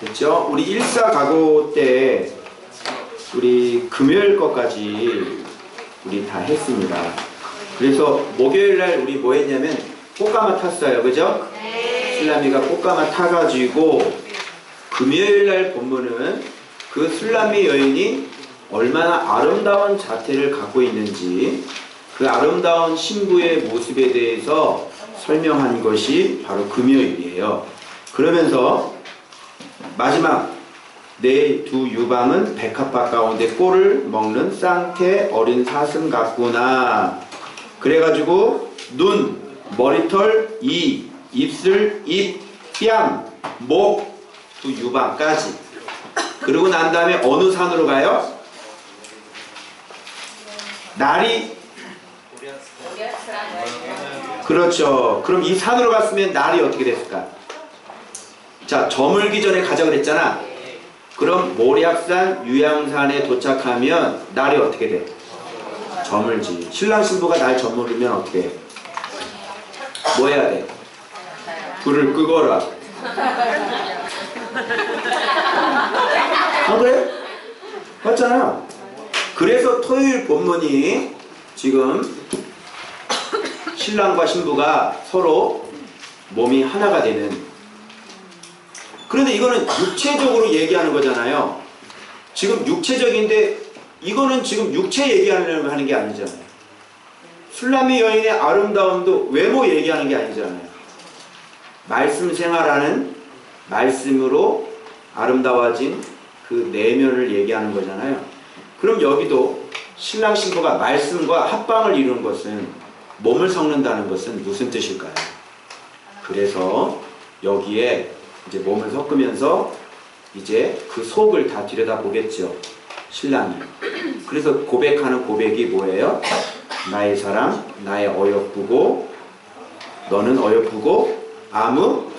됐죠? 우리 일사가고 때 우리 금요일 것까지 우리 다 했습니다. 그래서 목요일 날 우리 뭐 했냐면 꽃가마 탔어요. 그죠? 네. 술라미가 꽃가마 타가지고 금요일 날 본문은 그 술라미 여인이 얼마나 아름다운 자태를 갖고 있는지 그 아름다운 신부의 모습에 대해서 설명한 것이 바로 금요일이에요. 그러면서 마지막 내 두 유방은 백합화 가운데 꼴을 먹는 쌍태 어린 사슴 같구나. 그래가지고 눈, 머리털, 이, 입술, 입, 뺨, 목, 두 유방까지. 그러고 난 다음에 어느 산으로 가요? 날이. 그렇죠. 그럼 이 산으로 갔으면 날이 어떻게 됐을까? 자, 저물기 전에 가자 그랬잖아. 그럼 모략산 유양산에 도착하면 날이 어떻게 돼? 저물지. 신랑 신부가 날 저물으면 어떻게 해? 뭐 해야 돼? 불을 끄거라. 안 그래? 맞잖아요. 그래서 토요일 본문이 지금 신랑과 신부가 서로 몸이 하나가 되는. 그런데 이거는 육체적으로 얘기하는 거잖아요. 지금 육체적인데 이거는 지금 육체 얘기하려고 하는 게 아니잖아요. 술라미 여인의 아름다움도 외모 얘기하는 게 아니잖아요. 말씀 생활하는 말씀으로 아름다워진 그 내면을 얘기하는 거잖아요. 그럼 여기도 신랑 신부가 말씀과 합방을 이루는 것은 몸을 섞는다는 것은 무슨 뜻일까요? 그래서 여기에 이제 몸을 섞으면서 이제 그 속을 다 들여다보겠죠. 신랑이. 그래서 고백하는 고백이 뭐예요? 나의 사랑, 나의 어여쁘고 너는 어여쁘고 아무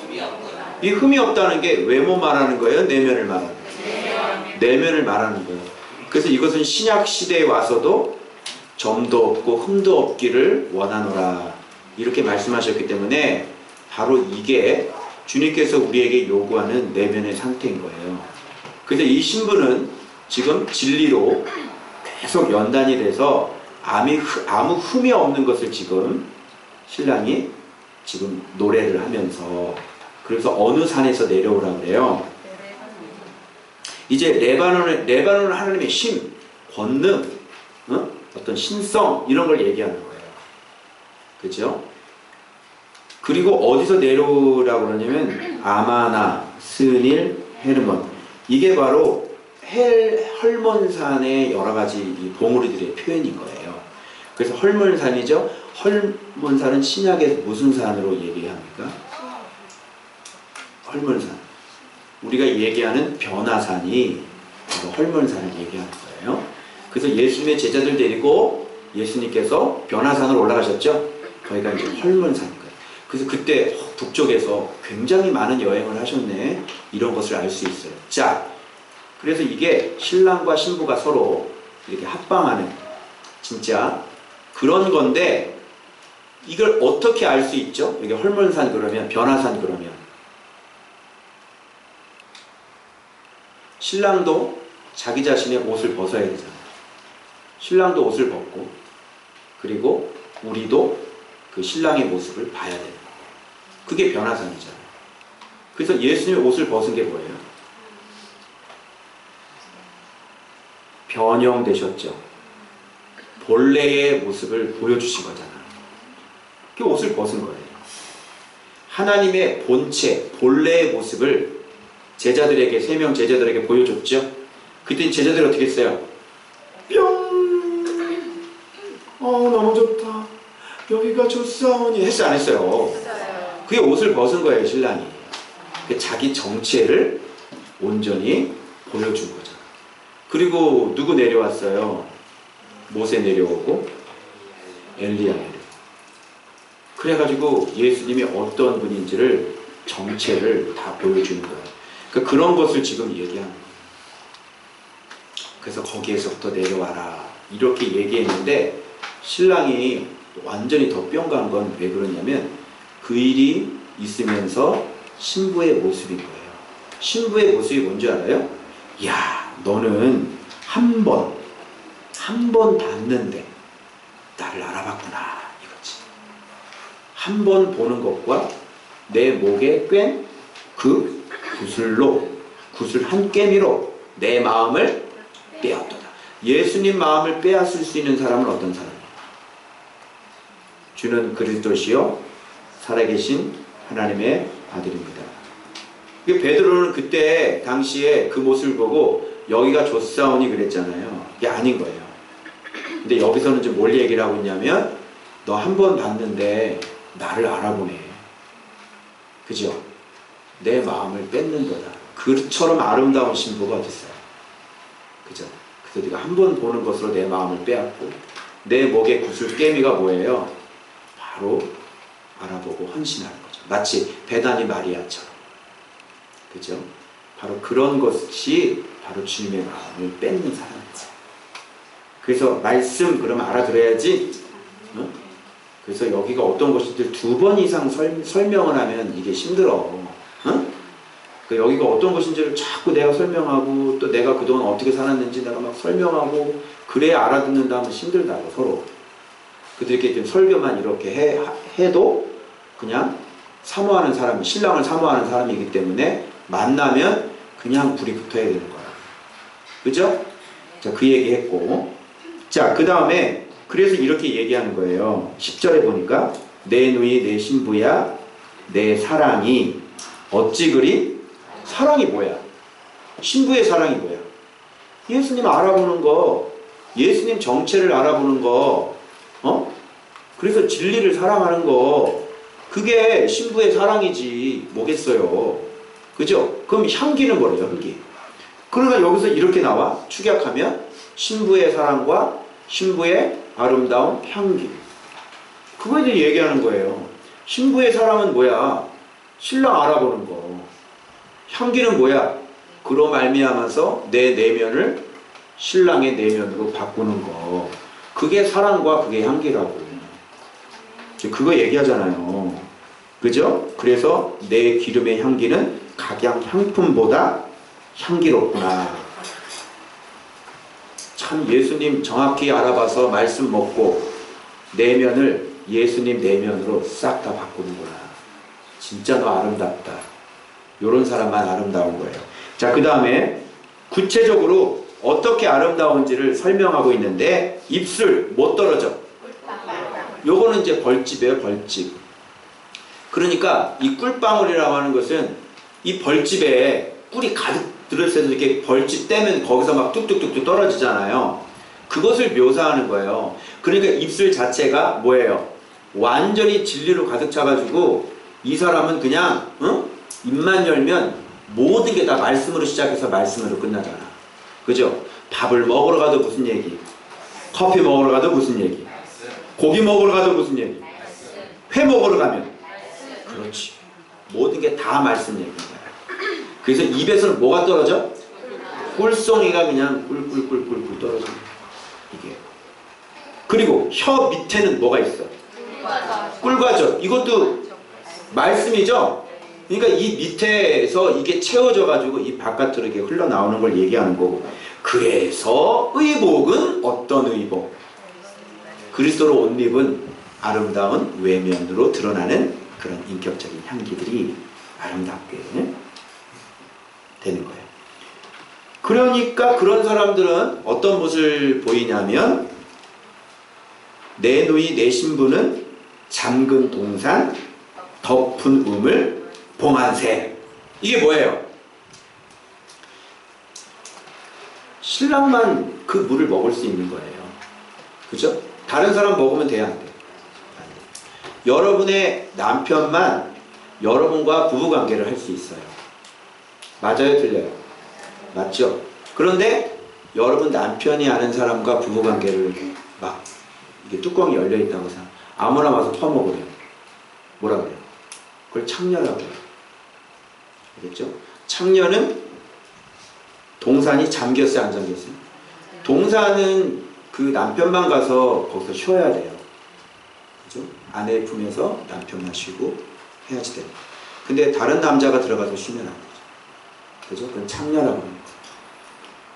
이 흠이 없다는 게 외모 말하는 거예요? 내면을 말하는 거예요? 내면을 말하는 거예요. 그래서 이것은 신약 시대에 와서도 점도 없고 흠도 없기를 원하노라 이렇게 말씀하셨기 때문에 바로 이게 주님께서 우리에게 요구하는 내면의 상태인 거예요. 그래서 이 신부는 지금 진리로 계속 연단이 돼서 아무 흠이 없는 것을 지금 신랑이 지금 노래를 하면서 그래서 어느 산에서 내려오라 그래요. 이제 레바논은 하나님의 심, 권능, 어떤 신성 이런 걸 얘기하는 거예요. 그죠? 그리고 어디서 내려오라고 그러냐면 아마나, 스닐, 헤르몬 이게 바로 헐몬산의 여러 가지 이 봉우리들의 표현인 거예요. 그래서 헐몬산이죠. 헐몬산은 신약에서 무슨 산으로 얘기합니까? 헐몬산. 우리가 얘기하는 변화산이 헐몬산을 얘기하는 거예요. 그래서 예수님의 제자들 데리고 예수님께서 변화산으로 올라가셨죠. 거기가 이제 헐몬산인 거예요. 그래서 그때 북쪽에서 굉장히 많은 여행을 하셨네. 이런 것을 알 수 있어요. 자, 그래서 이게 신랑과 신부가 서로 이렇게 합방하는 진짜 그런 건데 이걸 어떻게 알 수 있죠? 여기 헐몬산 그러면 변화산 그러면 신랑도 자기 자신의 옷을 벗어야 되잖아요. 신랑도 옷을 벗고 그리고 우리도 그 신랑의 모습을 봐야 되는 거예요. 그게 변화산이잖아요. 그래서 예수님의 옷을 벗은 게 뭐예요? 변형되셨죠. 본래의 모습을 보여주신 거잖아요. 그 옷을 벗은 거예요. 하나님의 본체, 본래의 모습을 제자들에게, 3명 제자들에게 보여줬죠. 그때 제자들이 어떻게 했어요? 뿅! 너무 좋다. 여기가 좋사오니 했어 안 했어요? 그게 옷을 벗은 거예요. 신랑이. 자기 정체를 온전히 보여준 거잖아요. 그리고 누구 내려왔어요? 모세 내려오고 엘리야 내려오고. 그래가지고 예수님이 어떤 분인지를 정체를 다 보여주는 거예요. 그러니까 그런 것을 지금 얘기하는 거예요. 그래서 거기에서부터 내려와라 이렇게 얘기했는데 신랑이 완전히 더 뿅 간 건 왜 그러냐면 그 일이 있으면서 신부의 모습인 거예요. 신부의 모습이 뭔지 알아요? 야, 너는 한 번 봤는데 나를 알아봤구나, 이거지. 한 번 보는 것과 내 목에 꿰 그 구슬 한 깨미로 내 마음을 빼앗도다. 예수님 마음을 빼앗을 수 있는 사람은 어떤 사람이에요? 주는 그리스도시요 살아계신 하나님의 아들입니다. 베드로는 그때 당시에 그 모습을 보고 여기가 좆사오니 그랬잖아요. 이게 아닌 거예요. 근데 여기서는 좀 뭘 얘기를 하고 있냐면 너 한 번 봤는데 나를 알아보네. 그죠? 내 마음을 뺏는도다. 그처럼 아름다운 신부가 어딨어요? 그죠? 그래서 네가 한 번 보는 것으로 내 마음을 빼앗고 내 목의 구슬깨미가 뭐예요? 바로 알아보고 헌신하는 거죠. 마치 베다니 마리아처럼. 그죠? 바로 그런 것이 바로 주님의 마음을 뺏는 사람이에요. 그래서 말씀 그러면 알아들어야지. 어? 그래서 여기가 어떤 것인지 2번 이상 설명을 하면 이게 힘들어. 어? 여기가 어떤 것인지를 자꾸 내가 설명하고 또 내가 그동안 어떻게 살았는지 내가 막 설명하고 그래야 알아듣는다 하면 힘들다고 서로. 그들에게 좀 설교만 이렇게 해도 그냥 사모하는 사람이, 신랑을 사모하는 사람이기 때문에 만나면 그냥 불이 붙어야 되는 거야. 그죠? 자, 그 얘기 했고. 자, 그 다음에 그래서 이렇게 얘기하는 거예요. 10절에 보니까 내 누이 내 신부야 내 사랑이 어찌 그리? 사랑이 뭐야? 신부의 사랑이 뭐야? 예수님 알아보는 거, 예수님 정체를 알아보는 거, 그래서 진리를 사랑하는 거, 그게 신부의 사랑이지 뭐겠어요. 그죠? 그럼 향기는 뭐래요? 향기. 그러니까 여기서 이렇게 나와. 축약하면 신부의 사랑과 신부의 아름다운 향기. 그거에 대해 얘기하는 거예요. 신부의 사랑은 뭐야? 신랑 알아보는 거. 향기는 뭐야? 그로 말미암아서 내 내면을 신랑의 내면으로 바꾸는 거. 그게 사랑과 그게 향기라고. 그거 얘기하잖아요. 그죠? 그래서 내 기름의 향기는 각양 향품보다 향기롭구나. 참 예수님 정확히 알아봐서 말씀 먹고 내면을 예수님 내면으로 싹 다 바꾸는구나. 진짜 너 아름답다. 이런 사람만 아름다운 거예요. 자, 그 다음에 구체적으로 어떻게 아름다운지를 설명하고 있는데 입술 못 떨어져. 요거는 이제 벌집이에요. 벌집. 그러니까 이 꿀방울이라고 하는 것은 이 벌집에 꿀이 가득 들었을 때 이렇게 벌집 떼면 거기서 막 뚝뚝뚝뚝 떨어지잖아요. 그것을 묘사하는 거예요. 그러니까 입술 자체가 뭐예요? 완전히 진리로 가득 차가지고 이 사람은 그냥 입만 열면 모든 게 다 말씀으로 시작해서 말씀으로 끝나잖아. 그죠? 밥을 먹으러 가도 무슨 얘기? 커피 먹으러 가도 무슨 얘기? 고기 먹으러 가도 무슨 얘기? 회 먹으러 가면? 그렇지. 모든 게 다 말씀 얘기인 거야. 그래서 입에서는 뭐가 떨어져? 꿀송이가 그냥 꿀꿀꿀꿀꿀 떨어져. 이게. 그리고 혀 밑에는 뭐가 있어? 꿀과젓. 이것도 말씀이죠? 그러니까 이 밑에서 이게 채워져 가지고 이 바깥으로 이렇게 흘러나오는 걸 얘기하는 거고. 그래서 의복은 어떤 의복? 그리스도로 옷 입은 아름다운 외면으로 드러나는 그런 인격적인 향기들이 아름답게 되는 거예요. 그러니까 그런 사람들은 어떤 모습을 보이냐면 내 누이 내 신부는 잠근 동산 덮은 우물 봉한새. 이게 뭐예요? 신랑만 그 물을 먹을 수 있는 거예요. 그죠? 다른 사람 먹으면 돼야 안 돼. 여러분의 남편만 여러분과 부부관계를 할 수 있어요. 맞아요? 틀려요? 맞죠? 그런데 여러분 남편이 아는 사람과 부부관계를 막 이게 뚜껑이 열려있다고 생각 아무나 와서 퍼먹으래요. 뭐라 그래요? 그걸 창녀라고 해요. 알겠죠? 창녀는 동산이 잠겼어요? 안 잠겼어요? 동산은 그 남편만 가서 거기서 쉬어야 돼요. 그죠? 아내 품에서 남편만 쉬고 해야지 돼요. 근데 다른 남자가 들어가서 쉬면 안 되죠. 그죠? 그건 창녀라고 합니다.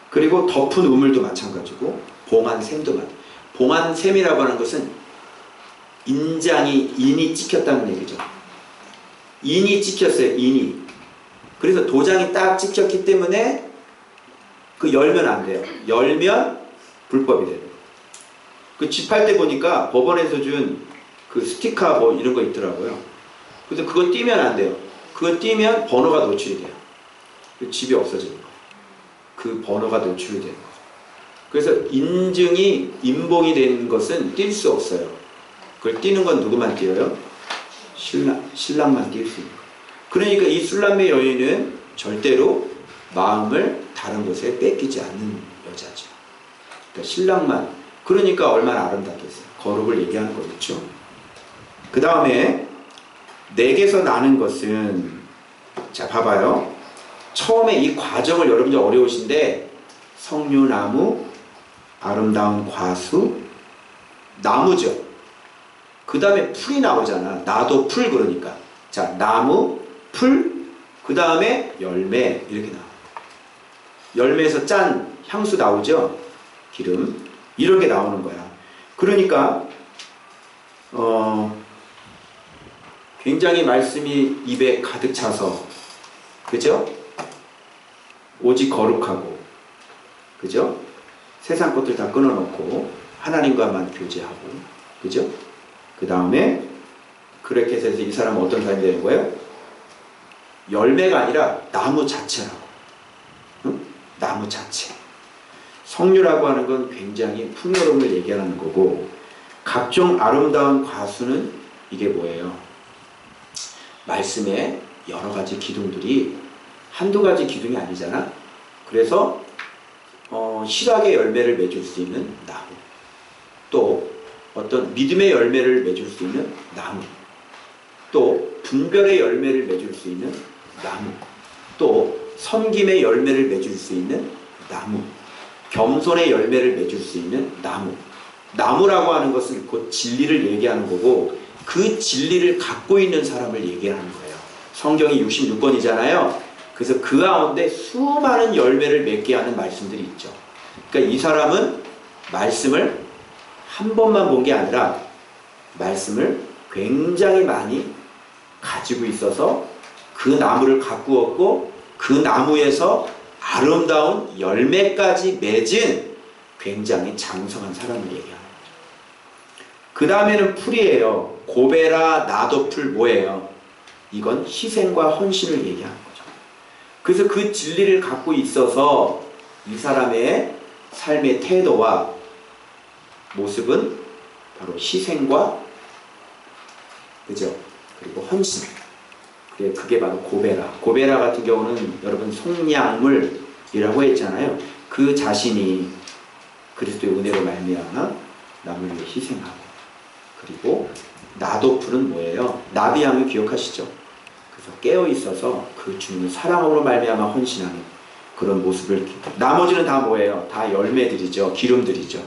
그리고 덮은 우물도 마찬가지고 봉한샘도 마찬가지고. 봉한샘이라고 하는 것은 인이 찍혔다는 얘기죠. 인이 찍혔어요. 인이. 그래서 도장이 딱 찍혔기 때문에 그 열면 안 돼요. 열면 불법이 돼요. 그 집할 때 보니까 법원에서 준 그 스티커 뭐 이런 거 있더라고요. 그래서 그거 띄면 안 돼요. 그거 띄면 번호가 노출이 돼요. 집이 없어지는 거예요. 그 번호가 노출이 되는 거예요. 그래서 인증이 인봉이 된 것은 뛸 수 없어요. 그걸 띄는 건 누구만 띄어요? 신랑만 띄울 수 있는 거예요. 그러니까 이 술람매 여인은 절대로 마음을 다른 곳에 뺏기지 않는 여자죠. 그러니까 신랑만. 그러니까 얼마나 아름답겠어요. 거룩을 얘기하는 거겠죠. 그 다음에 내게서 나는 것은, 자 봐봐요. 처음에 이 과정을 여러분들 어려우신데, 석류나무, 아름다운 과수, 나무죠. 그 다음에 풀이 나오잖아. 나도 풀. 그러니까 자, 나무, 풀, 그 다음에 열매, 이렇게 나와요. 열매에서 짠 향수 나오죠. 기름, 이렇게 나오는 거야. 그러니까 굉장히 말씀이 입에 가득 차서, 그죠? 오직 거룩하고, 그죠? 세상 것들 다 끊어놓고 하나님과만 교제하고, 그죠? 그 다음에 그렇게 해서 이 사람은 어떤 사람이 되는 거예요? 열매가 아니라 나무 자체라고. 응? 나무 자체. 석류라고 하는 건 굉장히 풍요로움을 얘기하는 거고, 각종 아름다운 과수는 이게 뭐예요? 말씀에 여러 가지 기둥들이 한두 가지 기둥이 아니잖아. 그래서 실학의 열매를 맺을 수 있는 나무, 또 어떤 믿음의 열매를 맺을 수 있는 나무, 또 분별의 열매를 맺을 수 있는 나무, 또 섬김의 열매를 맺을 수 있는 나무, 겸손의 열매를 맺을 수 있는 나무. 나무라고 하는 것은 곧 진리를 얘기하는 거고, 그 진리를 갖고 있는 사람을 얘기하는 거예요. 성경이 66권이잖아요. 그래서 그 가운데 수많은 열매를 맺게 하는 말씀들이 있죠. 그러니까 이 사람은 말씀을 한 번만 본 게 아니라 말씀을 굉장히 많이 가지고 있어서 그 나무를 가꾸었고, 그 나무에서 아름다운 열매까지 맺은 굉장히 장성한 사람을 얘기하는 거죠. 그 다음에는 풀이에요. 고베라, 나도 풀 뭐예요? 이건 희생과 헌신을 얘기하는 거죠. 그래서 그 진리를 갖고 있어서 이 사람의 삶의 태도와 모습은 바로 희생과, 그죠? 그리고 헌신. 그게 바로 고베라. 고베라 같은 경우는 여러분 속량물이라고 했잖아요. 그 자신이 그리스도의 은혜로 말미암아 남을 위해 희생하고, 그리고 나도풀은 뭐예요? 나비향을 기억하시죠? 그래서 깨어있어서 그 주님을 사랑으로 말미암아 헌신하는 그런 모습을. 나머지는 다 뭐예요? 다 열매들이죠. 기름들이죠.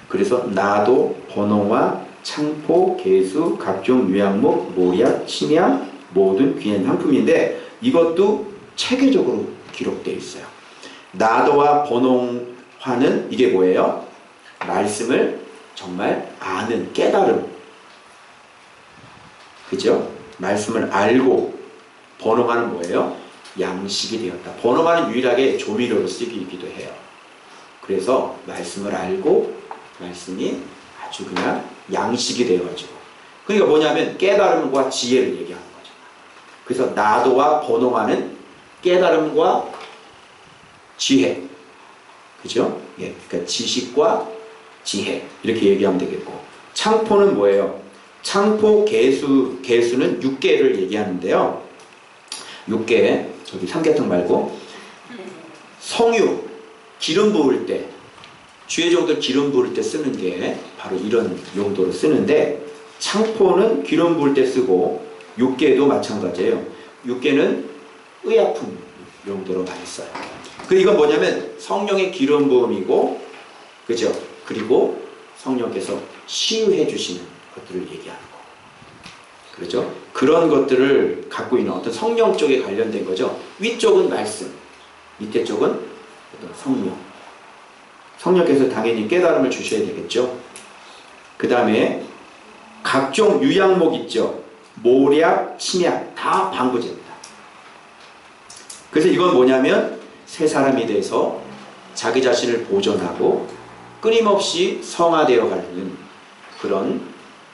그래서 나도, 번홍화, 창포, 개수, 각종 유향목, 모략, 침향, 모든 귀한 상품인데 이것도 체계적으로 기록되어 있어요. 나도와 번홍화는 이게 뭐예요? 말씀을 정말 아는 깨달음. 그죠? 말씀을 알고. 번호가는 뭐예요? 양식이 되었다. 번호가는 유일하게 조미료로 쓰이기도 해요. 그래서 말씀을 알고 말씀이 아주 그냥 양식이 되어가지고. 그러니까 뭐냐면 깨달음과 지혜를 얘기하는 거죠. 그래서 나도와 번호가는 깨달음과 지혜. 그죠? 예. 그러니까 지식과 지혜. 이렇게 얘기하면 되겠고. 창포는 뭐예요? 창포, 개수는 육개를 얘기하는데요. 육개, 저기 삼계탕 말고 성유, 기름 부을 때, 주의 종들 기름 부을 때 쓰는 게 바로 이런 용도로 쓰는데, 창포는 기름 부을 때 쓰고 육개도 마찬가지예요. 육개는 의약품 용도로 많이 써요. 이건 뭐냐면 성령의 기름 부음이고, 그죠? 그리고 성령께서 치유해 주시는 것들을 얘기하는 거. 그렇죠? 그런 것들을 갖고 있는 어떤 성령 쪽에 관련된 거죠. 위쪽은 말씀, 밑에 쪽은 어떤 성령. 성령께서 당연히 깨달음을 주셔야 되겠죠. 그 다음에 각종 유양목 있죠. 모략, 침약 다 방부제입니다. 그래서 이건 뭐냐면 새 사람이 돼서 자기 자신을 보존하고 끊임없이 성화되어 가는 그런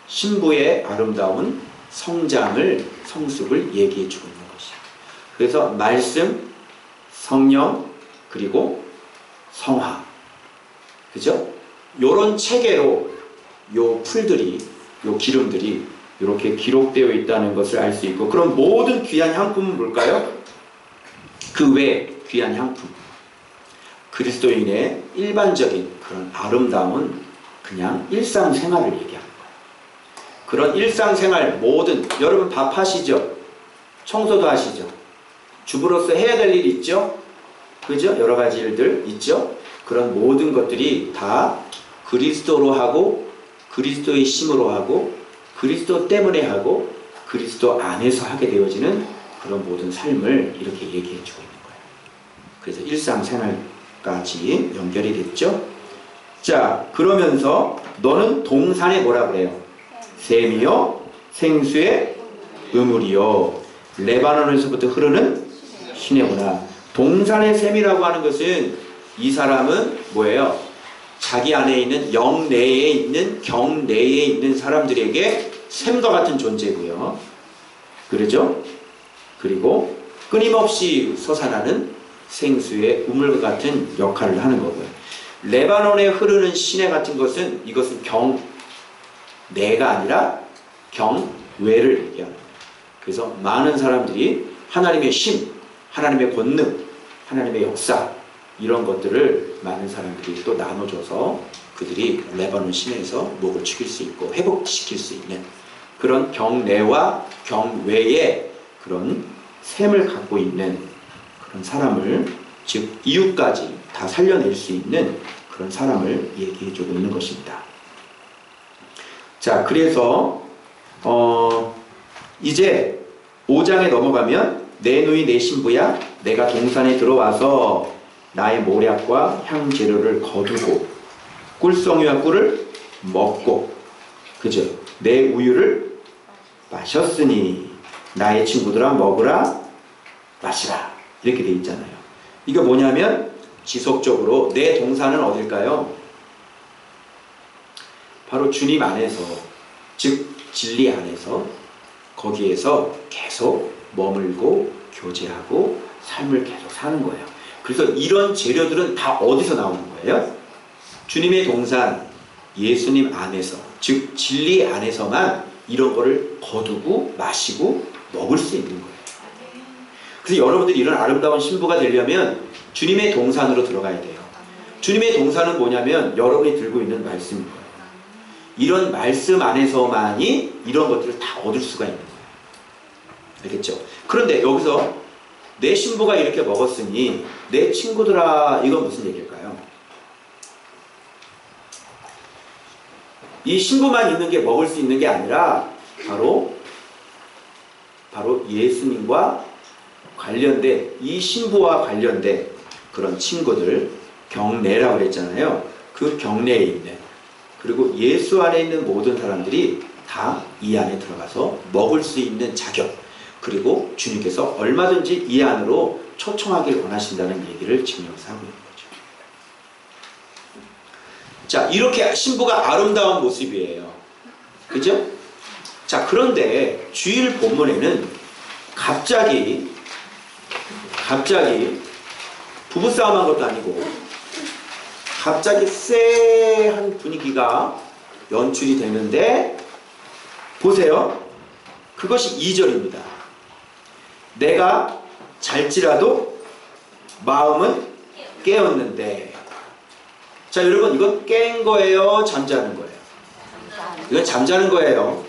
신부의 아름다운 성장을, 성숙을 얘기해 주고 있는 것이에요. 그래서 말씀, 성령, 그리고 성화. 그죠? 요런 체계로 요 풀들이, 요 기름들이 이렇게 기록되어 있다는 것을 알 수 있고, 그럼 모든 귀한 향품은 뭘까요? 그 외 귀한 향품. 그리스도인의 일반적인 그런 아름다운 그냥 일상생활을 얘기합니다. 그런 일상생활 모든, 여러분 밥 하시죠? 청소도 하시죠? 주부로서 해야 될 일 있죠? 그죠? 여러 가지 일들 있죠? 그런 모든 것들이 다 그리스도로 하고 그리스도의 힘으로 하고 그리스도 때문에 하고 그리스도 안에서 하게 되어지는 그런 모든 삶을 이렇게 얘기해 주고 있는 거예요. 그래서 일상생활까지 연결이 됐죠? 자, 그러면서 너는 동산에 뭐라 그래요? 샘이요 생수의 우물이요 레바논에서부터 흐르는 시내구나. 동산의 샘이라고 하는 것은 이 사람은 뭐예요? 자기 안에 있는 영 내에 있는 경 내에 있는 사람들에게 샘과 같은 존재고요. 그러죠? 그리고 끊임없이 솟아나는 생수의 우물과 같은 역할을 하는 거고요. 레바논에 흐르는 시내 같은 것은 이것은 경내가 아니라 경외를 얘기합니다. 그래서 많은 사람들이 하나님의 심, 하나님의 권능, 하나님의 역사 이런 것들을 많은 사람들이 또 나눠줘서 그들이 레바논 시내에서 목을 축일 수 있고 회복시킬 수 있는 그런 경내와 경외의 그런 샘을 갖고 있는 그런 사람을, 즉 이웃까지 다 살려낼 수 있는 그런 사람을 얘기해주고 있는 것입니다. 자, 그래서 이제 5장에 넘어가면 내 누이 내 신부야 내가 동산에 들어와서 나의 모략과 향재료를 거두고 꿀송이와 꿀을 먹고 그죠? 내 우유를 마셨으니 나의 친구들아 먹으라 마시라 이렇게 돼 있잖아요. 이거 뭐냐면 지속적으로 내 동산은 어딜까요? 바로 주님 안에서, 즉 진리 안에서 거기에서 계속 머물고 교제하고 삶을 계속 사는 거예요. 그래서 이런 재료들은 다 어디서 나오는 거예요? 주님의 동산, 예수님 안에서, 즉 진리 안에서만 이런 거를 거두고 마시고 먹을 수 있는 거예요. 그래서 여러분들이 이런 아름다운 신부가 되려면 주님의 동산으로 들어가야 돼요. 주님의 동산은 뭐냐면 여러분이 들고 있는 말씀인 거예요. 이런 말씀 안에서만이 이런 것들을 다 얻을 수가 있는 거예요. 알겠죠? 그런데 여기서 내 신부가 이렇게 먹었으니 내 친구들아, 이건 무슨 얘기일까요? 이 신부만 있는 게 먹을 수 있는 게 아니라 바로 예수님과 관련된, 이 신부와 관련된 그런 친구들, 경내라고 그랬잖아요. 그 경내에 있는, 그리고 예수 안에 있는 모든 사람들이 다 이 안에 들어가서 먹을 수 있는 자격, 그리고 주님께서 얼마든지 이 안으로 초청하길 원하신다는 얘기를 지금 여기서 하고 있는 거죠. 자, 이렇게 신부가 아름다운 모습이에요. 그죠? 자, 그런데 주일 본문에는 갑자기 부부싸움한 것도 아니고 갑자기 쎄한 분위기가 연출이 되는데 보세요. 그것이 2절입니다. 내가 잘지라도 마음은 깨었는데. 자, 여러분, 이건 깬 거예요? 잠자는 거예요? 이건 잠자는 거예요.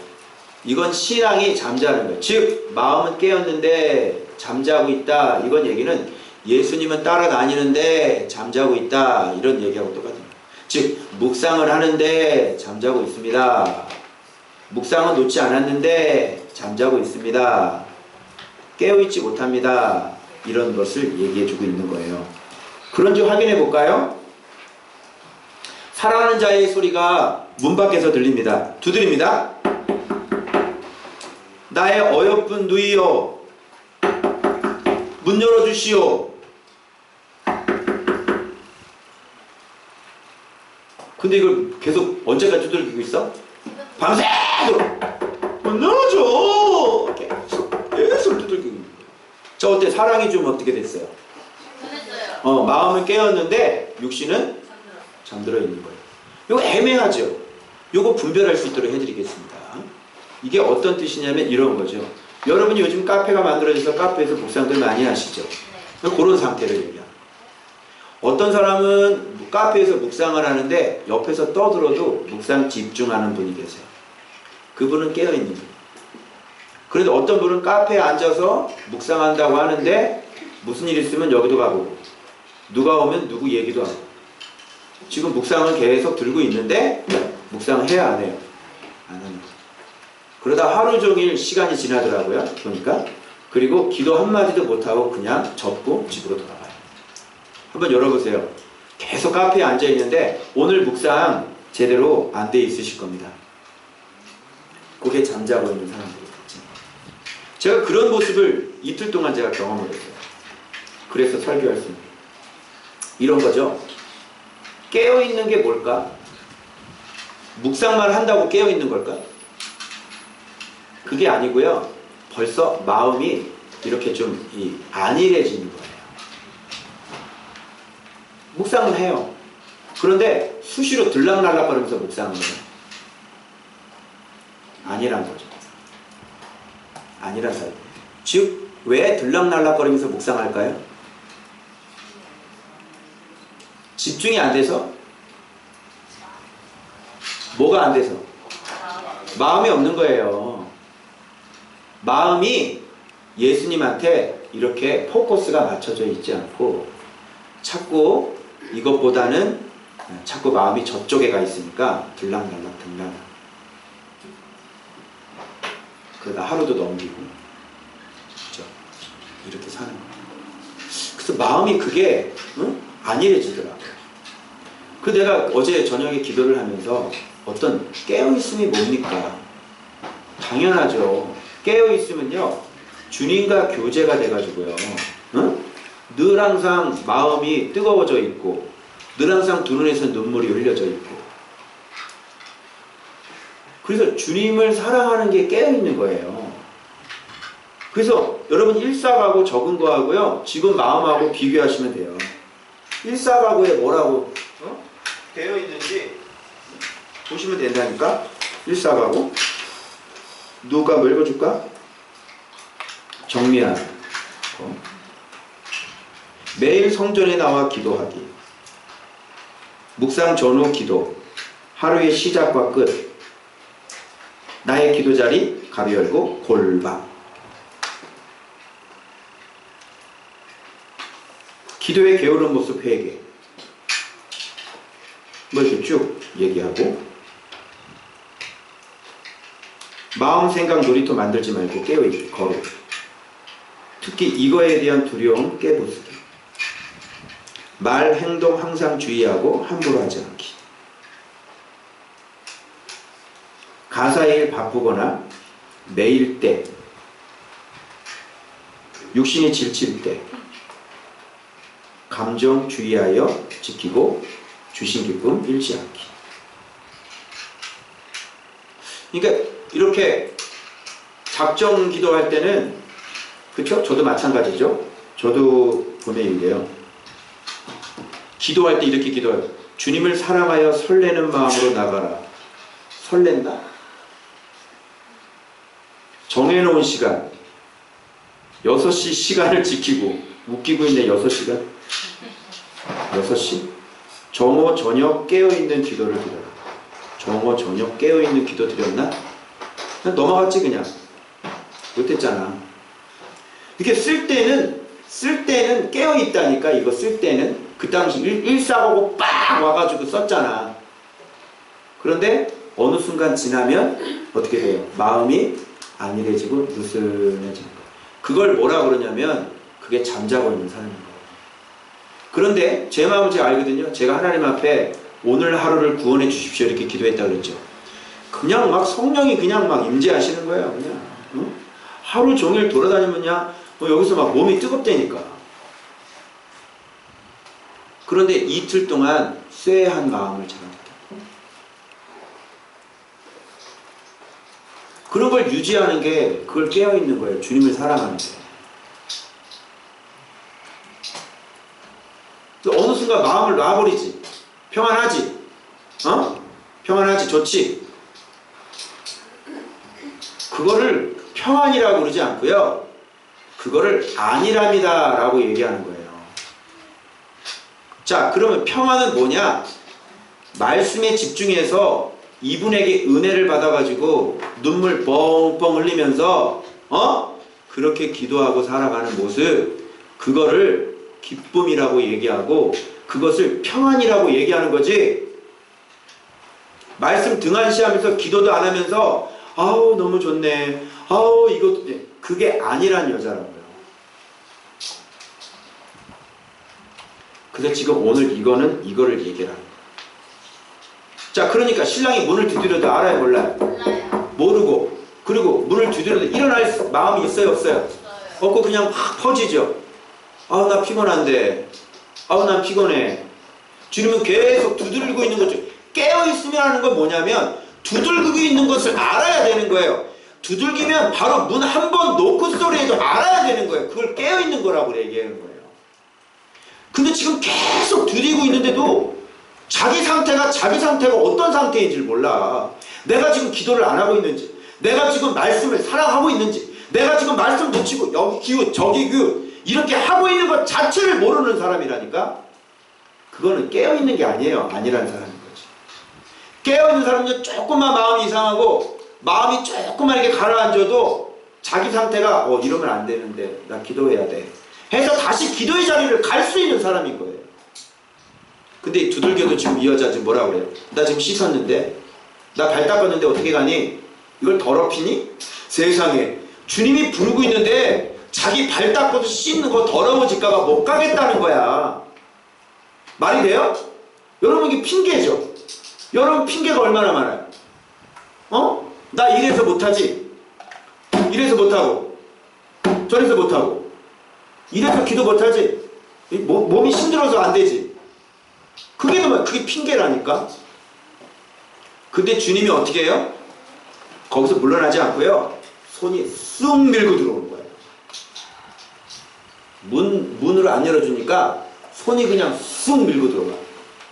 이건 신앙이 잠자는 거예요. 즉 마음은 깨었는데 잠자고 있다. 이건 얘기는 예수님은 따라다니는데 잠자고 있다. 이런 얘기하고 똑같아요. 즉 묵상을 하는데 잠자고 있습니다. 묵상은 놓지 않았는데 잠자고 있습니다. 깨어있지 못합니다. 이런 것을 얘기해주고 있는 거예요. 그런지 확인해 볼까요? 사랑하는 자의 소리가 문 밖에서 들립니다. 두드립니다. 나의 어여쁜 누이여, 문 열어주시오. 근데 이걸 계속 언제까지 두들기고 있어? 밤새도록 문 열어줘. 계속 두들기고 있는 거예요. 저 어때? 사랑이 좀 어떻게 됐어요? 마음은 깨었는데 육신은 잠들어 있는 거예요. 이거 애매하죠? 이거 분별할 수 있도록 해드리겠습니다. 이게 어떤 뜻이냐면 이런 거죠. 여러분이 요즘 카페가 만들어져서 카페에서 묵상들 많이 하시죠? 그런 상태를 얘기합니다. 어떤 사람은 카페에서 묵상을 하는데 옆에서 떠들어도 묵상 집중하는 분이 계세요. 그분은 깨어있는 분이에요. 그런데 어떤 분은 카페에 앉아서 묵상한다고 하는데 무슨 일 있으면 여기도 가보고 누가 오면 누구 얘기도 하고 지금 묵상을 계속 들고 있는데 묵상을 해야 안 해요? 안 하는 거예요. 그러다 하루 종일 시간이 지나더라고요. 보니까. 그리고 기도 한마디도 못하고 그냥 접고 집으로 돌아가요. 한번 열어보세요. 계속 카페에 앉아있는데 오늘 묵상 제대로 안 돼 있으실 겁니다. 그게 잠자고 있는 사람들이겠죠. 제가 그런 모습을 이틀 동안 제가 경험을 했어요. 그래서 설교할 수 있는 이런 거죠. 깨어있는 게 뭘까? 묵상만 한다고 깨어있는 걸까? 그게 아니고요. 벌써 마음이 이렇게 좀 안일해지는 거예요. 묵상을 해요. 그런데 수시로 들락날락거리면서 묵상을 해요. 아니란 거죠. 아니란 사람. 즉, 왜 들락날락거리면서 묵상할까요? 집중이 안 돼서? 뭐가 안 돼서? 마음이 없는 거예요. 마음이 예수님한테 이렇게 포커스가 맞춰져 있지 않고 자꾸 이것보다는 자꾸 마음이 저쪽에 가 있으니까 들락날락 그러다 하루도 넘기고 그렇죠? 이렇게 사는 거예요. 그래서 마음이 그게 안일해지더라고요. 그 내가 어제 저녁에 기도를 하면서 어떤 깨어있음이 뭡니까? 당연하죠. 깨어있으면요 주님과 교제가 돼가지고요 늘 항상 마음이 뜨거워져 있고 늘 항상 두 눈에서 눈물이 흘려져 있고 그래서 주님을 사랑하는 게 깨어있는 거예요. 그래서 여러분 일사가고 적은 거하고요 지금 마음하고 비교하시면 돼요. 일사가고에 뭐라고 되어 있는지 보시면 된다니까. 일사가고 누가 뭐 읽어줄까? 정리하는 매일 성전에 나와 기도하기, 묵상 전후 기도, 하루의 시작과 끝, 나의 기도자리 가비 열고 골방, 기도의 게으른 모습 회개, 뭐 이렇게 쭉 얘기하고 마음 생각 놀이터 만들지 말고 깨어있기 거룩, 특히 이거에 대한 두려움 깨부수기, 말 행동 항상 주의하고 함부로 하지 않기, 가사일 바쁘거나 매일 때, 육신이 지칠 때 감정 주의하여 지키고 주신 기쁨 잃지 않기. 그러니까 이렇게 작정 기도할 때는 그렇죠? 저도 마찬가지죠. 저도 보면 이게요. 기도할 때 이렇게 기도해요. 주님을 사랑하여 설레는 마음으로 나가라. 설렌다? 정해놓은 시간 6시 시간을 지키고 웃기고 있네. 6시간 6시 정오 저녁 깨어있는 기도를 드려라. 정오 저녁 깨어있는 기도 드렸나? 그냥 넘어갔지. 그냥 못했잖아. 이렇게 쓸 때는 깨어있다니까. 이거 쓸 때는 그 당시 일사하고 빡 와가지고 썼잖아. 그런데 어느 순간 지나면 어떻게 돼요? 마음이 안일해지고 느슨해지는 거예요. 그걸 뭐라 그러냐면 그게 잠자고 있는 사람인 거예요. 그런데 제 마음을 제가 알거든요. 제가 하나님 앞에 오늘 하루를 구원해 주십시오 이렇게 기도했다 그랬죠. 그냥 막 성령이 그냥 막 임재하시는 거예요. 그냥 응? 하루 종일 돌아다니면 그냥 여기서 막 몸이 뜨겁다니까. 그런데 이틀 동안 쇠한 마음을 자랍니다. 그런 걸 유지하는 게 그걸 깨어있는 거예요. 주님을 사랑하는 게. 어느 순간 마음을 놔버리지. 평안하지? 평안하지? 좋지? 그거를 평안이라고 그러지 않고요. 그거를 안일함이다 라고 얘기하는 거예요. 자, 그러면 평안은 뭐냐? 말씀에 집중해서 이분에게 은혜를 받아가지고 눈물 뻥뻥 흘리면서 그렇게 기도하고 살아가는 모습, 그거를 기쁨이라고 얘기하고 그것을 평안이라고 얘기하는 거지. 말씀 등한시하면서 기도도 안 하면서 아우 너무 좋네, 아우 이것도 그게 아니란 여자라고요. 그래서 지금 오늘 이거를 얘기하는 거예요. 자, 그러니까 신랑이 문을 두드려도 알아요, 몰라요? 몰라요. 모르고, 그리고 문을 두드려도 일어날 마음이 있어요, 없어요? 없고 그냥 막 퍼지죠. 아우 나 피곤한데, 아우 난 피곤해. 주님은 계속 두들기고 있는 거죠. 깨어있으면 하는 건 뭐냐면 두들기고 있는 것을 알아야 되는 거예요. 두들기면 바로 문 한 번 놓고 소리해도 알아야 되는 거예요. 그걸 깨어있는 거라고 얘기하는 거예요. 근데 지금 계속 두드리고 있는데도 자기 상태가 어떤 상태인지를 몰라. 내가 지금 기도를 안 하고 있는지, 내가 지금 말씀을 사랑하고 있는지, 내가 지금 말씀 놓치고 여기 기웃 저기 기웃 이렇게 하고 있는 것 자체를 모르는 사람이라니까. 그거는 깨어있는 게 아니에요. 아니라는 사람인 거지. 깨어있는 사람은 조금만 마음이 이상하고 마음이 조금만 이렇게 가라앉아도 자기 상태가 이러면 안 되는데 나 기도해야 돼 해서 다시 기도의 자리를 갈 수 있는 사람인 거예요. 근데 두들겨도 지금 이 여자 지금 뭐라 그래요? 나 지금 씻었는데, 나 발 닦았는데 어떻게 가니? 이걸 더럽히니? 세상에, 주님이 부르고 있는데 자기 발 닦고도 씻는 거 더러워질까봐 못 가겠다는 거야. 말이 돼요? 여러분 이게 핑계죠. 여러분 핑계가 얼마나 많아요? 나 이래서 못하지, 이래서 못하고 저래서 못하고 이래서 기도 못하지, 몸이 힘들어서 안 되지. 그게 핑계라니까. 근데 주님이 어떻게 해요? 거기서 물러나지 않고요, 손이 쑥 밀고 들어오는 거예요. 문으로 안 열어주니까 손이 그냥 쑥 밀고 들어가.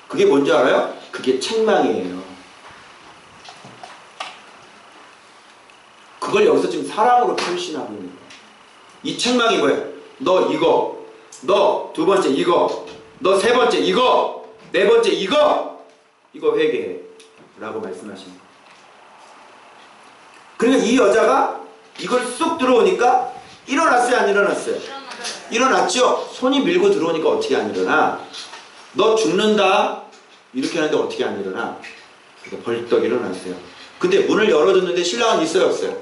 그게 뭔지 알아요? 그게 책망이에요. 그걸 여기서 지금 사랑으로 표시하고 있는 거예요. 이 책망이 뭐예요? 너 이거, 너 두 번째 이거, 너 세 번째 이거, 네 번째 이거 회개해 라고 말씀하십니다. 그러니까 이 여자가 이걸 쑥 들어오니까 일어났어요, 안 일어났어요? 일어났죠? 손이 밀고 들어오니까 어떻게 안 일어나? 너 죽는다 이렇게 하는데 어떻게 안 일어나? 벌떡 일어났어요. 근데 문을 열어줬는데 신랑은 있어요, 없어요?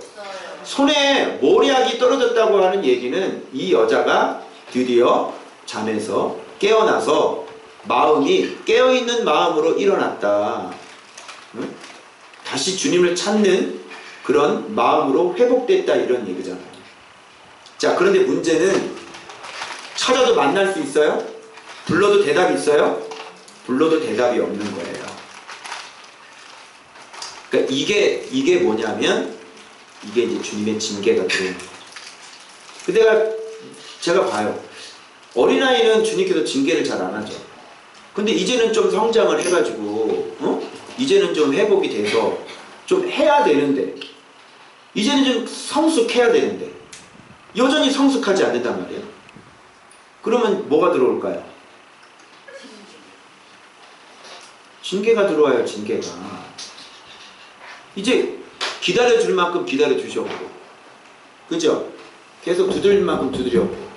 손에 모략이 떨어졌다고 하는 얘기는 이 여자가 드디어 잠에서 깨어나서 마음이 깨어있는 마음으로 일어났다. 응? 다시 주님을 찾는 그런 마음으로 회복됐다, 이런 얘기잖아요. 자, 그런데 문제는 찾아도 만날 수 있어요? 불러도 대답이 있어요? 불러도 대답이 없는 거예요. 그러니까 이게 뭐냐면 이게 이제 주님의 징계가 들어오는 거죠. 근데 제가 봐요. 어린아이는 주님께서 징계를 잘 안 하죠. 근데 이제는 좀 성장을 해가지고 이제는 좀 회복이 돼서 좀 해야 되는데, 이제는 좀 성숙해야 되는데 여전히 성숙하지 않는단 말이에요. 그러면 뭐가 들어올까요? 징계가 들어와요. 징계가. 이제 기다려줄 만큼 기다려주셨고, 그죠? 계속 두드릴 만큼 두드렸고,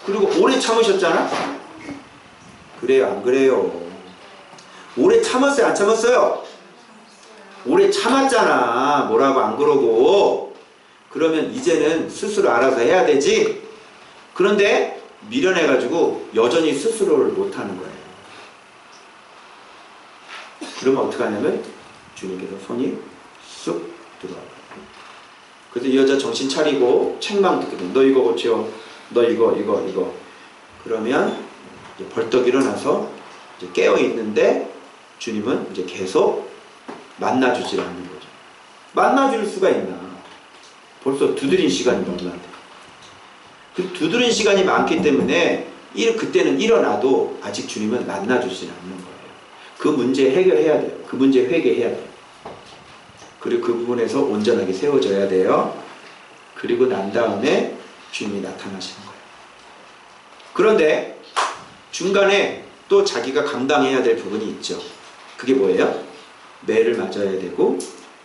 그리고 오래 참으셨잖아? 그래요, 안 그래요? 오래 참았어요, 안 참았어요? 오래 참았잖아. 뭐라고 안 그러고. 그러면 이제는 스스로 알아서 해야 되지? 그런데 미련해가지고 여전히 스스로를 못하는 거예요. 그러면 어떻게 하냐면 주님께서 손이 쑥 들어와요. 그래서 이 여자 정신 차리고 책망 듣거든. 너 이거 고쳐. 너 이거. 그러면 이제 벌떡 일어나서 이제 깨어 있는데 주님은 이제 계속 만나주질 않는 거죠. 만나줄 수가 있나? 벌써 두드린 시간이 너무나는데. 그 두드린 시간이 많기 때문에 그때는 일어나도 아직 주님은 만나주질 않는 거예요. 그 문제 해결해야 돼요. 그 문제 회개해야 돼요. 그리고 그 부분에서 온전하게 세워져야 돼요. 그리고 난 다음에 주님이 나타나시는 거예요. 그런데 중간에 또 자기가 감당해야 될 부분이 있죠. 그게 뭐예요? 매를 맞아야 되고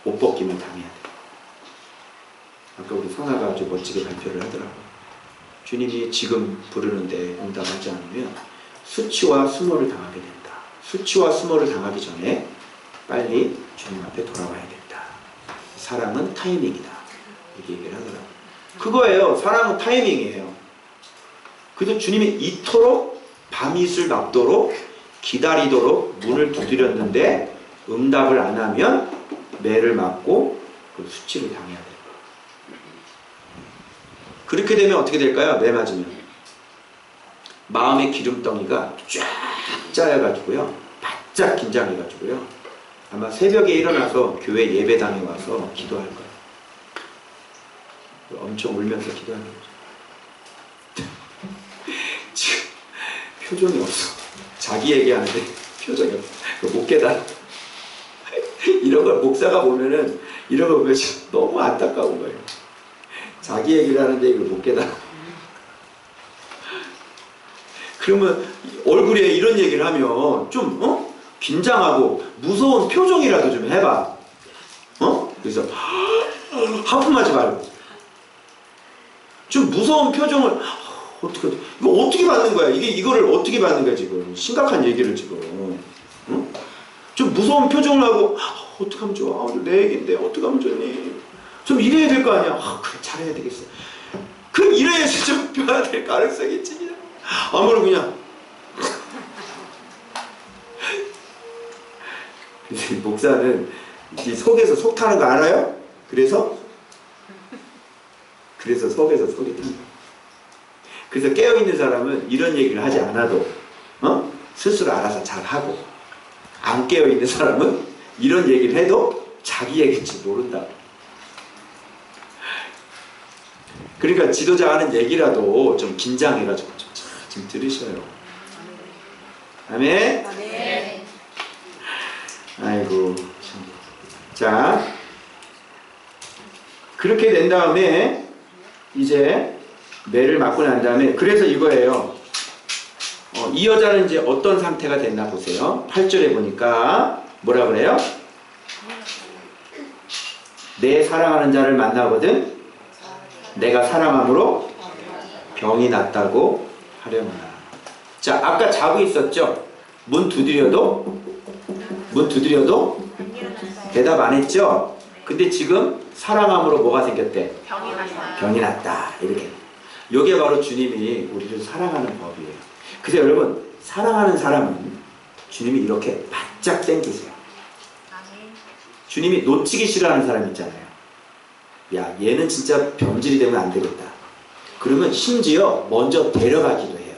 옷 벗김을 당해야 돼요. 아까 우리 선아가 아주 멋지게 발표를 하더라고요. 주님이 지금 부르는데 응답하지 않으면 수치와 수모를 당하게 된다. 수치와 수모를 당하기 전에 빨리 주님 앞에 돌아와야 된다. 사랑은 타이밍이다. 이렇게 얘기를 하더라고요. 그거예요. 사랑은 타이밍이에요. 그래서 주님이 이토록 밤이슬 맙도록 기다리도록 문을 두드렸는데 응답을 안 하면 매를 맞고 그 수치를 당해야 돼요. 그렇게 되면 어떻게 될까요? 매 맞으면 마음의 기름덩이가 쫙 짜여가지고요, 바짝 긴장해가지고요, 아마 새벽에 일어나서 교회 예배당에 와서 기도할 거예요. 엄청 울면서 기도하는 거죠. 지금 표정이 없어. 자기 얘기하는데 표정이 없어. 못 깨달아. 이런 걸 목사가 보면은 이런 거 보면 너무 안타까운 거예요. 자기 얘기를 하는데 이걸 못 깨달아. 그러면 얼굴에 이런 얘기를 하면 좀 긴장하고 무서운 표정이라도 좀 해봐. 그래서 하품하지 말고 좀 무서운 표정을 이거 어떻게 받는 거야? 이거를 어떻게 받는 거야 지금? 심각한 얘기를 지금. 좀 무서운 표정을 하고 어떻게 하면 좋아? 내 얘기인데 어떻게 하면 좋니? 좀 이래야 될 거 아니야? 그래 잘해야 되겠어. 그럼 이래야지 좀 변화될 가능성이 있지. 아무리 그냥. 목사는 이 속에서 속 타는 거 알아요? 그래서 속에서 속이 탑니다. 그래서 깨어있는 사람은 이런 얘기를 하지 않아도 스스로 알아서 잘하고, 안 깨어있는 사람은 이런 얘기를 해도 자기 얘기인지 모른다. 그러니까 지도자가 하는 얘기라도 좀 긴장해가지고 좀 들으셔요. 아멘? 아멘. 아이고 참. 자, 그렇게 된 다음에 이제 매를 맞고 난 다음에, 그래서 이거예요. 이 여자는 이제 어떤 상태가 됐나 보세요. 8절에 보니까 뭐라 그래요? 내 사랑하는 자를 만나거든 내가 사랑함으로 병이 낫다고 하려구나. 자, 아까 자고 있었죠? 문 두드려도 대답 안 했죠? 근데 지금 사랑함으로 뭐가 생겼대? 병이 났다. 이렇게. 이게 바로 주님이 우리를 사랑하는 법이에요. 그래서 여러분, 사랑하는 사람은 주님이 이렇게 바짝 당기세요. 주님이 놓치기 싫어하는 사람 있잖아요. 야, 얘는 진짜 변질이 되면 안 되겠다. 그러면 심지어 먼저 데려가기도 해요.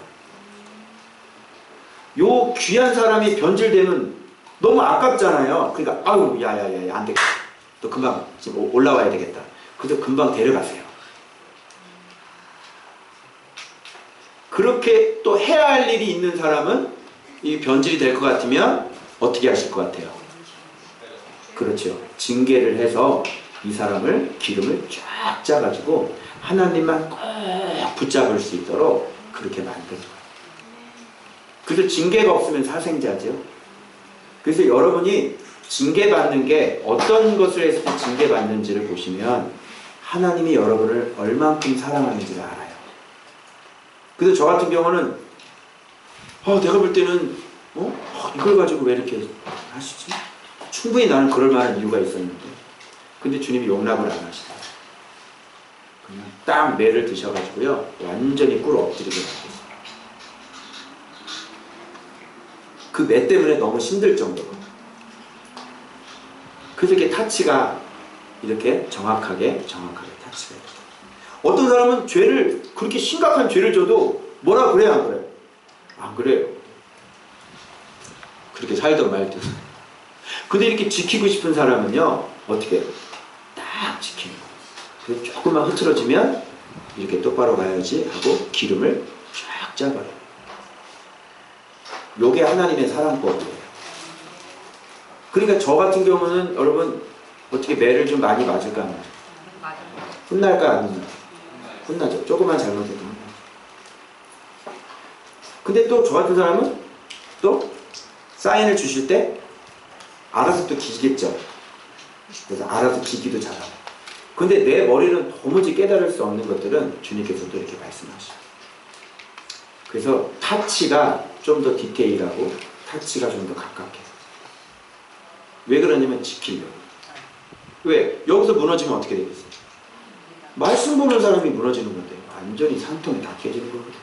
요 귀한 사람이 변질되면 너무 아깝잖아요. 그러니까 아유, 야야야, 안 되겠다. 또 금방 지금 올라와야 되겠다. 그래서 금방 데려가세요. 그렇게 또 해야 할 일이 있는 사람은 이 변질이 될 것 같으면 어떻게 하실 것 같아요? 그렇죠. 징계를 해서 이 사람을 기름을 쫙 짜가지고 하나님만 꼭 붙잡을 수 있도록 그렇게 만들어요. 그래서 징계가 없으면 사생자죠. 그래서 여러분이 징계받는 게 어떤 것을 했을 때 징계받는지를 보시면 하나님이 여러분을 얼만큼 사랑하는지를 알아요. 그래서 저 같은 경우는 내가 볼 때는 이걸 가지고 왜 이렇게 하시지? 충분히 나는 그럴 만한 이유가 있었는데, 근데 주님이 용납을 안 하시다. 그냥 딱 매를 드셔가지고요, 완전 완전히 꿇어 엎드리게 만들었어요. 그 매 때문에 너무 힘들 정도로. 그래서 이렇게 타치가 이렇게 정확하게 타치가 돼요. 어떤 사람은 죄를, 그렇게 심각한 죄를 져도 뭐라 그래요, 안 그래요? 안 그래요. 그렇게 살든 말든. 근데 이렇게 지키고 싶은 사람은요, 어떻게 해요? 딱 지키는 거예요. 그래서 조금만 흐트러지면 이렇게 똑바로 가야지 하고 기름을 쫙 짜버려요. 요게 하나님의 사랑법이에요. 그러니까 저 같은 경우는 여러분 어떻게 매를 좀 많이 맞을까 안 맞을까? 혼날까 안 혼나? 혼나죠. 조금만 잘못해도 혼나. 근데 또 저 같은 사람은 또 사인을 주실 때 알아서 또 기겠죠. 그래서 알아서 기기도 잘하고. 근데 내 머리는 도무지 깨달을 수 없는 것들은 주님께서 또 이렇게 말씀하시죠. 그래서 타치가 좀 더 디테일하고 타치가 좀 더 가깝게. 왜 그러냐면 지키려고. 왜? 여기서 무너지면 어떻게 되겠어요? 말씀 보는 사람이 무너지는 건데 완전히 산통이 다 깨지는 거거든요.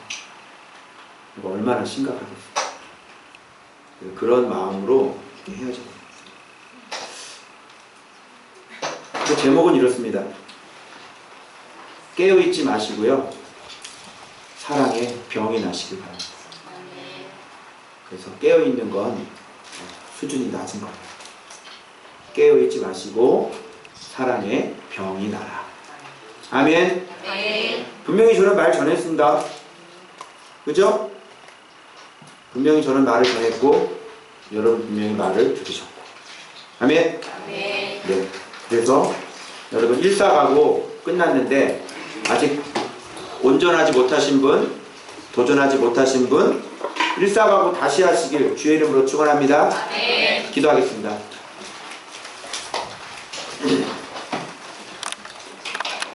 이거 얼마나 심각하겠어요. 그런 마음으로 이렇게 해야죠. 그 제목은 이렇습니다. 깨어있지 마시고요. 사랑에 병이 나시길 바랍니다. 그래서 깨어있는 건 수준이 낮은 거예요. 깨어있지 마시고 사랑에 병이 나라. 아멘. 분명히 저는 말 전했습니다. 그죠? 분명히 저는 말을 전했고 여러분 분명히 말을 들으셨고. 아멘. 네. 그래서 여러분 1사가고 끝났는데 아직 온전하지 못하신 분, 도전하지 못하신 분 1사가고 다시 하시길 주의 이름으로 축원합니다. 기도하겠습니다.